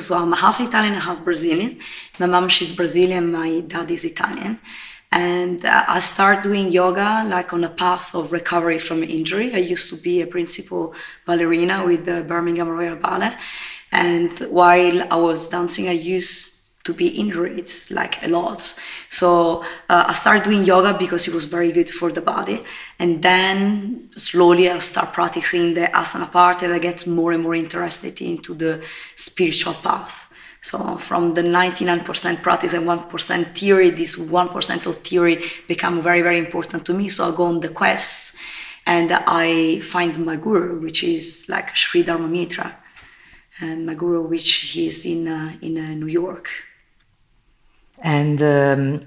So I'm half Italian and half Brazilian. My mom, she's Brazilian, my dad is Italian. And I started doing yoga like on a path of recovery from injury. I used to be a principal ballerina with the Birmingham Royal Ballet. And while I was dancing, I used to be injured like a lot. So I started doing yoga because it was very good for the body. And then slowly I start practicing the asana part, and I get more and more interested into the spiritual path. So from the 99% practice and 1% theory, this 1% of theory become very, very important to me. So I go on the quest and I find my guru, which is like Sri Dharma Mitra. And my guru, which he is in New York. And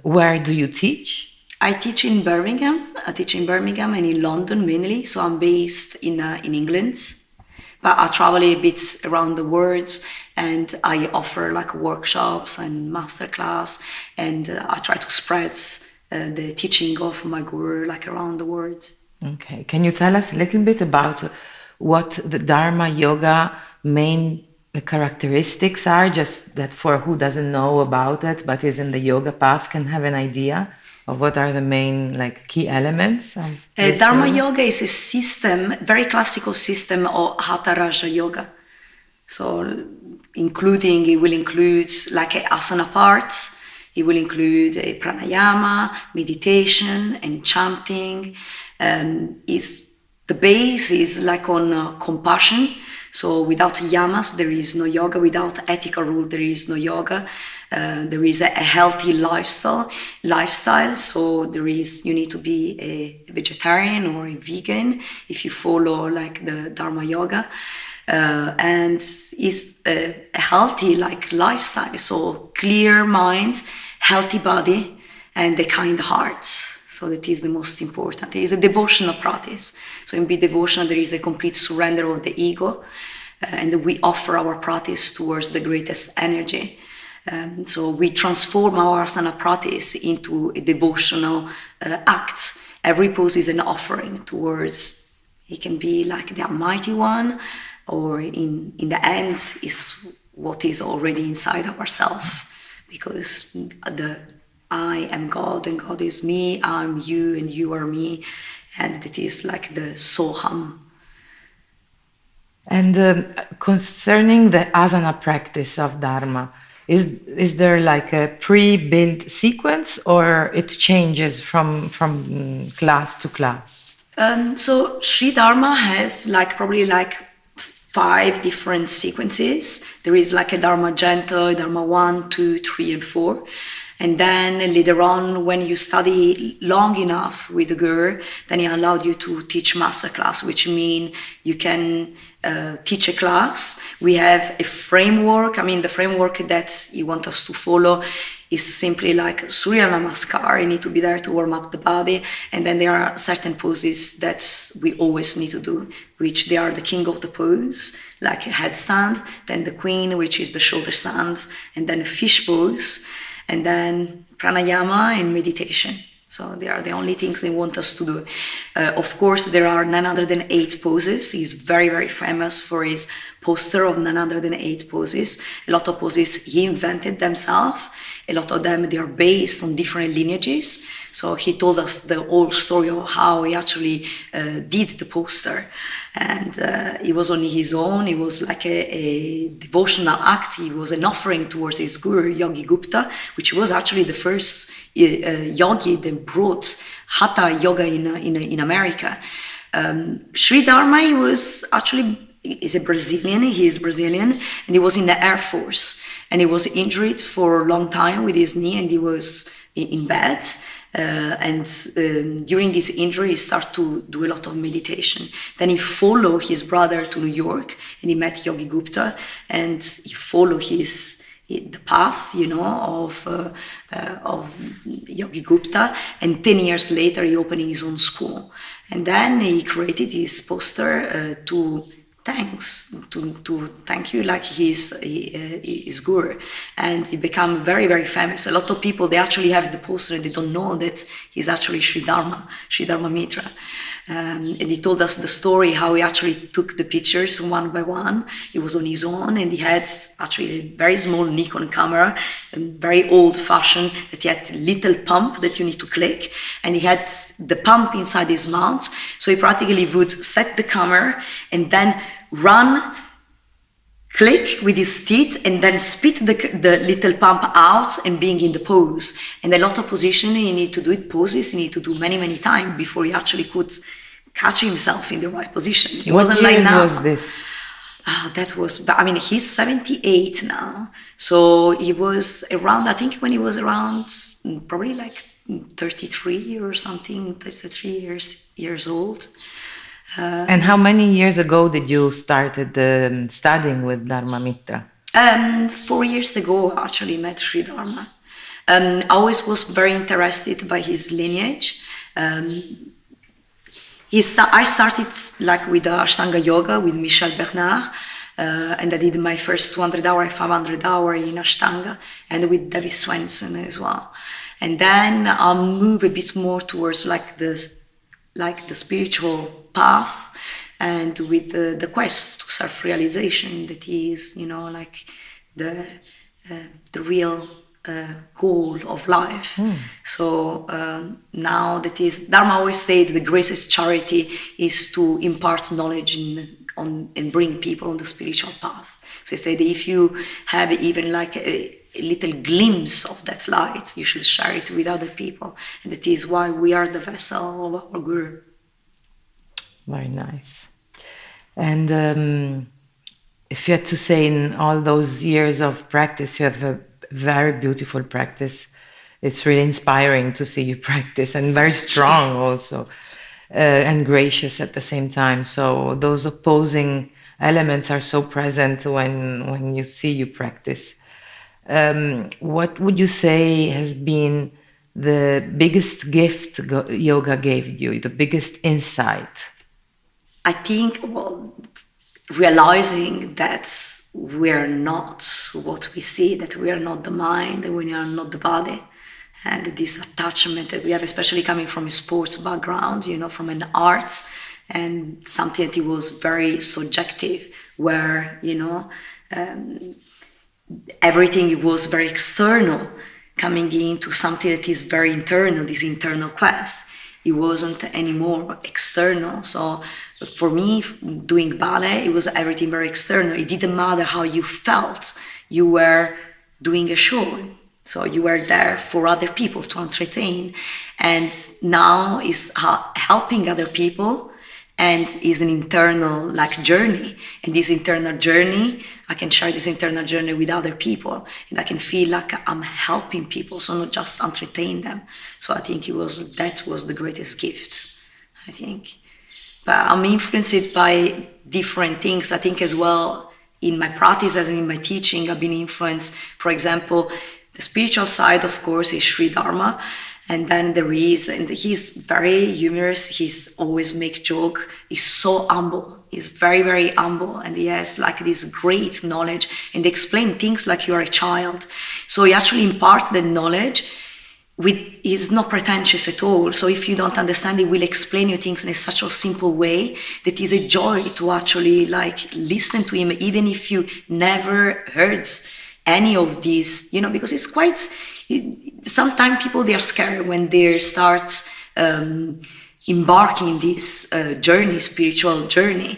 where do you teach? I teach in Birmingham. I teach in Birmingham and in London mainly. So I'm based in England, but I travel a bit around the world, and I offer like workshops and masterclass, and I try to spread the teaching of my guru like around the world. Okay, can you tell us a little bit about what the Dharma Yoga main characteristics are, just that for who doesn't know about it but is in the yoga path can have an idea of what are the main like key elements? Dharma yoga is a system, very classical system of Hatha Raja yoga. So it will include like a asana parts, it will include a pranayama, meditation and chanting. The base is like on compassion. So without yamas, there is no yoga. Without ethical rule, there is no yoga. There is a healthy lifestyle. So you need to be a vegetarian or a vegan if you follow like the Dharma yoga. And is a healthy like lifestyle. So clear mind, healthy body, and a kind heart. So that is the most important. It is a devotional practice. So in Be Devotional, there is a complete surrender of the ego, and we offer our practice towards the greatest energy. So we transform our asana practice into a devotional act. Every pose is an offering towards, it can be like the Almighty One, or in the end is what is already inside ourselves, because I am God and God is me, I'm you and you are me, and it is like the Soham. And concerning the asana practice of Dharma, is there like a pre-built sequence, or it changes from class to class? So Sri Dharma has probably 5 different sequences. There is like a Dharma Gentle, Dharma 1, 2, 3, and 4. And then later on, when you study long enough with the guru, then he allowed you to teach masterclass, which means you can teach a class. We have a framework. The framework that you want us to follow is simply like Surya Namaskar. You need to be there to warm up the body. And then there are certain poses that we always need to do, which they are the king of the pose, like a headstand, then the queen, which is the shoulder stand, and then a fish pose, and then pranayama and meditation. So they are the only things they want us to do. Of course, there are 908 poses. He's very, very famous for his poster of 908 poses. A lot of poses he invented themselves. A lot of them, they are based on different lineages. So he told us the whole story of how he actually did the poster. And it was on his own. It was like a devotional act. It was an offering towards his guru, Yogi Gupta, which was actually the first yogi that brought Hatha yoga in America. Sri Dharma, he was actually, he's a Brazilian, he is Brazilian, and he was in the Air Force. And he was injured for a long time with his knee, and he was in bed. During his injury, he started to do a lot of meditation. Then he followed his brother to New York, and he met Yogi Gupta, and he followed the path, of Yogi Gupta. And 10 years later, he opened his own school. And then he created his poster to thanks to thank you, like his guru, and he became very, very famous. A lot of people, they actually have the poster and they don't know that he's actually Sri Dharma Mitra. And he told us the story how he actually took the pictures one by one. He was on his own, and he had actually a very small Nikon camera, very old-fashioned, that he had a little pump that you need to click, and he had the pump inside his mouth. So he practically would set the camera and then run, click with his teeth, and then spit the little pump out and being in the pose. And a lot of position, you need to do it poses, you need to do many, many times before he actually could catch himself in the right position. It wasn't like now. What years was this? Oh, that was, I mean, he's 78 now. So he was around, I think when he was around probably like 33 or something, 33 years old. And how many years ago did you started studying with Dharma Mitra? 4 years ago, actually, met Sri Dharma. I always was very interested by his lineage. I started like with Ashtanga Yoga with Michel Bernard, and I did my first 200 hour, 500 hour in Ashtanga, and with David Swenson as well. And then I'll move a bit more towards like the spiritual path, and with the quest to self-realization that is, like the real goal of life. So now that is, Dharma always said the greatest charity is to impart knowledge and bring people on the spiritual path. So he said that if you have even like a little glimpse of that light, you should share it with other people. And that is why we are the vessel of our Guru. Very nice. And if you had to say, in all those years of practice, you have a very beautiful practice. It's really inspiring to see you practice, and very strong also, and gracious at the same time. So those opposing elements are so present when you see you practice. What would you say has been the biggest gift yoga gave you, the biggest insight? I think, realizing that we're not what we see, that we are not the mind, that we are not the body. And this attachment that we have, especially coming from a sports background, from an art, and something that it was very subjective, where, everything was very external, coming into something that is very internal, this internal quest. It wasn't anymore external. So for me, doing ballet, it was everything very external. It didn't matter how you felt. You were doing a show. So you were there for other people to entertain. And now is helping other people, and is an internal journey. And this internal journey, I can share this internal journey with other people, and I can feel like I'm helping people, so not just entertain them. So I think that was the greatest gift, I think. But I'm influenced by different things. I think as well, in my practice as in my teaching, I've been influenced, for example, the spiritual side, of course, is Sri Dharma. And then and he's very humorous, he's always make joke, he's so humble, he's very, very humble, and he has this great knowledge, and they explain things like you are a child. So he actually imparts the knowledge he's not pretentious at all. So if you don't understand, he will explain you things in such a simple way that is a joy to actually listen to him, even if you never heard any of these, because it's quite, sometimes people, they are scared when they start embarking in this spiritual journey,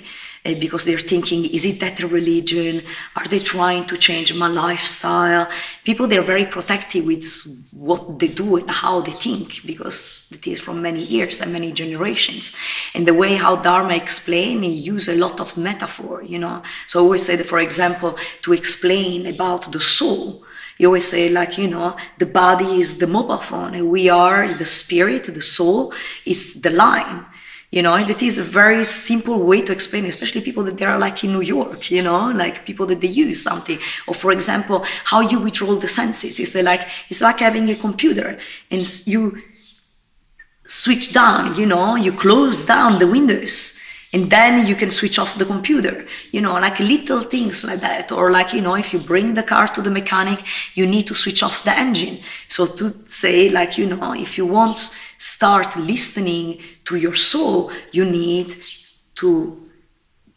because they're thinking, is it that a religion? Are they trying to change my lifestyle? People, they're very protective with what they do and how they think, because it is from many years and many generations. And the way how Dharma explain, he use a lot of metaphor, So I always say that, for example, to explain about the soul, you always say the body is the mobile phone, and we are the spirit, the soul is the line. And it is a very simple way to explain, especially people that they are in New York, people that they use something. Or for example, how you withdraw the senses. It's like having a computer, and you switch down, you close down the windows. And then you can switch off the computer, like little things like that. Or like, if you bring the car to the mechanic, you need to switch off the engine. So to say like, if you want to start listening to your soul, you need to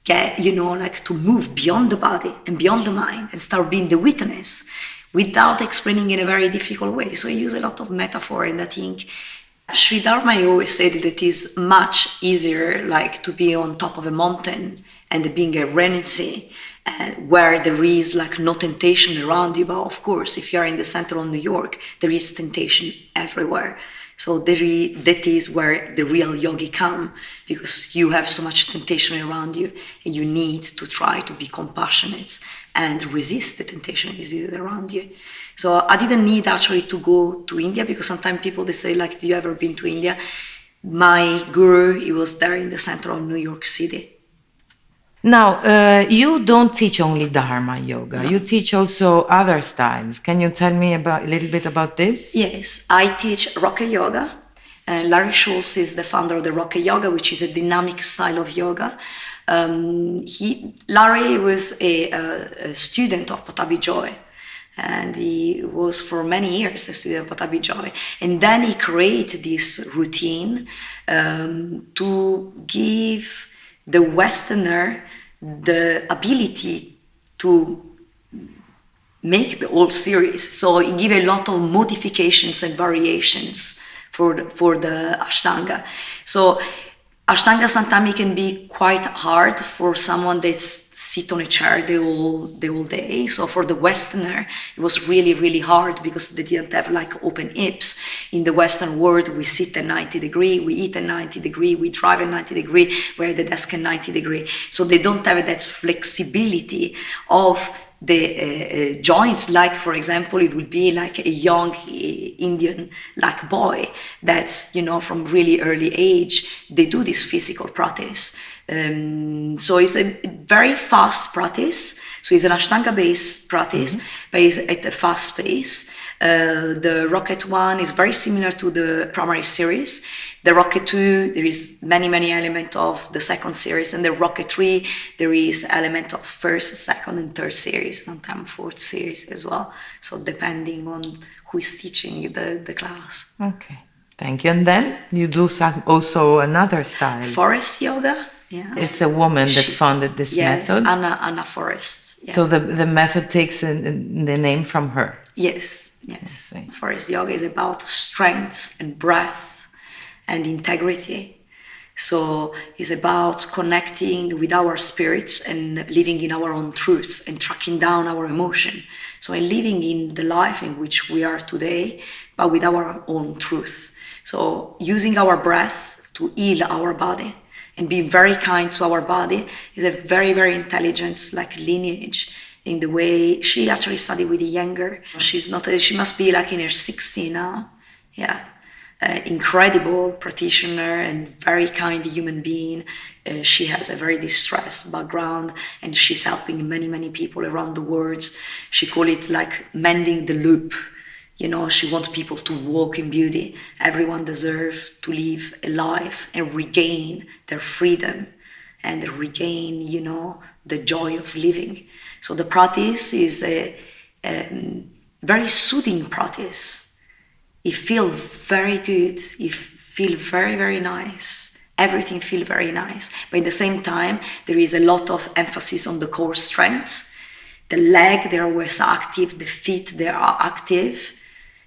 get, like to move beyond the body and beyond the mind and start being the witness without explaining in a very difficult way. So I use a lot of metaphor, and I think Sri Dharma always said that it is much easier like to be on top of a mountain and being a renancy where there is like no temptation around you. But of course, if you are in the center of New York, there is temptation everywhere. So that is where the real yogi come, because you have so much temptation around you, and you need to try to be compassionate and resist the temptation that is around you. So I didn't need actually to go to India, because sometimes people, they say like, have you ever been to India? My guru, he was there in the center of New York City. Now, you don't teach only Dharma yoga. No. You teach also other styles. Can you tell me a little bit about this? Yes, I teach Rocket Yoga. Larry Schultz is the founder of the Rocket Yoga, which is a dynamic style of yoga. Larry was a student of Pattabhi Joy, and he was for many years a student of Pattabhi Joy. And then he created this routine to give the Westerner the ability to make the whole series. So he gave a lot of modifications and variations for the Ashtanga. So Ashtanga sometimes can be quite hard for someone that sit on a chair the whole day. So for the Westerner, it was really, really hard, because they didn't have like open hips. In the Western world, we sit at 90 degrees, we eat at 90 degrees, we drive at 90 degrees, we're at the desk at 90 degrees. So they don't have that flexibility of the joints. Like, for example, it would be like a young Indian like boy that's, from really early age, they do this physical practice. So it's a very fast practice. So it's an Ashtanga based practice, but it's at a fast pace. The Rocket 1 is very similar to the primary series. The Rocket 2, there is many elements of the second series, and the Rocket 3, there is element of first, second, and third series, sometimes fourth series as well. So depending on who is teaching the class. Okay, thank you. And then you do also another style. Forest yoga. Yes. It's a woman that founded this method. Yes, Anna Forrest. Yeah. So the method takes the name from her. Yes. Forest yoga is about strength and breath and integrity. So it's about connecting with our spirits and living in our own truth and tracking down our emotion. So living in the life in which we are today, but with our own truth. So using our breath to heal our body and being very kind to our body is a very, very intelligent lineage. In the way she actually studied with the younger. She must be like in her 60s now. Yeah. Incredible practitioner and very kind human being. She has a very distressed background, and she's helping many people around the world. She call it like mending the loop. She wants people to walk in beauty. Everyone deserves to live a life and regain their freedom and regain, the joy of living. So the practice is a very soothing practice. It feels very good. It feels very, very nice. Everything feels very nice. But at the same time, there is a lot of emphasis on the core strength. The leg, they're always active. The feet, they are active.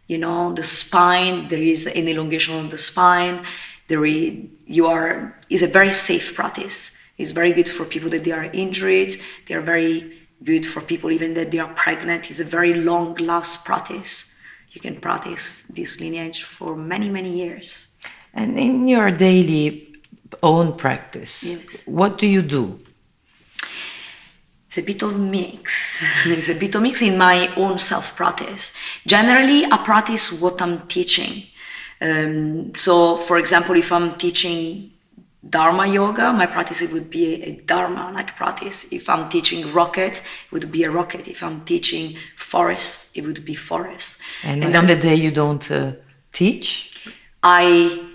The spine, there is an elongation of the spine. It's a very safe practice. It's very good for people that they are injured. They are very good for people even that they are pregnant. It's a very long-last practice. You can practice this lineage for many years. And in your daily own practice, yes. What do you do? It's a bit of mix. It's a bit of mix in my own self-practice. Generally, I practice what I'm teaching. So, for example, if I'm teaching Dharma yoga, my practice, it would be a Dharma-like practice. If I'm teaching rocket, it would be a rocket. If I'm teaching forest, it would be forest. And on the day you don't teach? I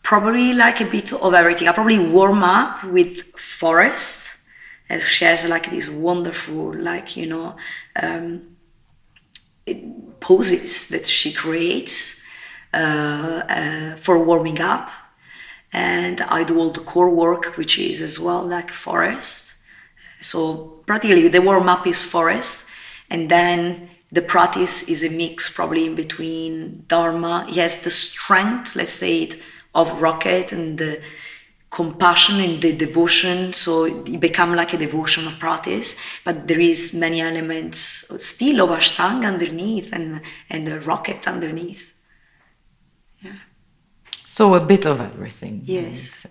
Probably like a bit of everything. I probably warm up with forest, as she has like these wonderful, like, poses that she creates for warming up. And I do all the core work, which is as well like forest. So practically the warm up is forest, and then the practice is a mix probably in between Dharma. Yes, the strength, let's say it, of rocket and the compassion and the devotion. So it become like a devotional practice, but there is many elements still of Ashtanga underneath and the rocket underneath. Yeah. So a bit of everything. Yes.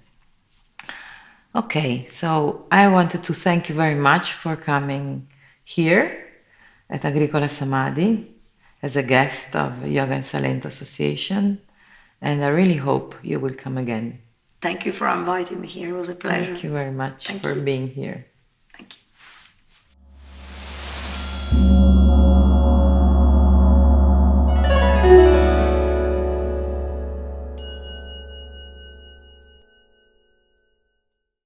Okay, so I wanted to thank you very much for coming here at Agricola Samadhi as a guest of Yoga and Salento Association, and I really hope you will come again. Thank you for inviting me here. It was a pleasure. Thank you very much for being here.